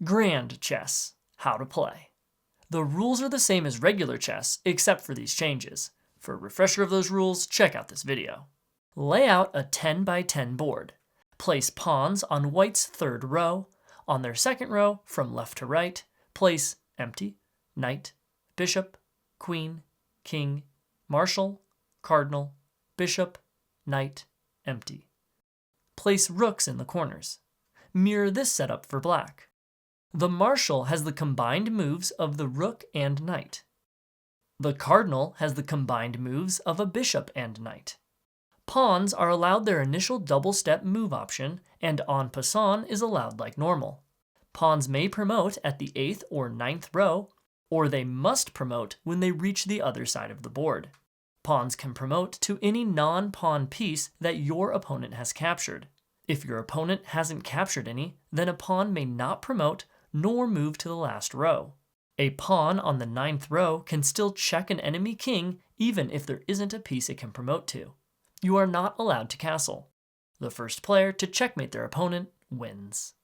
Grand chess. How to play. The rules are the same as regular chess, except for these changes. For a refresher of those rules, check out this video. Lay out a 10 by 10 board. Place pawns on white's third row. On their second row, from left to right, place empty, knight, bishop, queen, king, marshal, cardinal, bishop, knight, empty. Place rooks in the corners. Mirror this setup for black. The marshal has the combined moves of the rook and knight. The cardinal has the combined moves of a bishop and knight. Pawns are allowed their initial double-step move option, and en passant is allowed like normal. Pawns may promote at the 8th or 9th row, or they must promote when they reach the other side of the board. Pawns can promote to any non-pawn piece that your opponent has captured. If your opponent hasn't captured any, then a pawn may not promote nor move to the last row. A pawn on the 9th row can still check an enemy king even if there isn't a piece it can promote to. You are not allowed to castle. The first player to checkmate their opponent wins.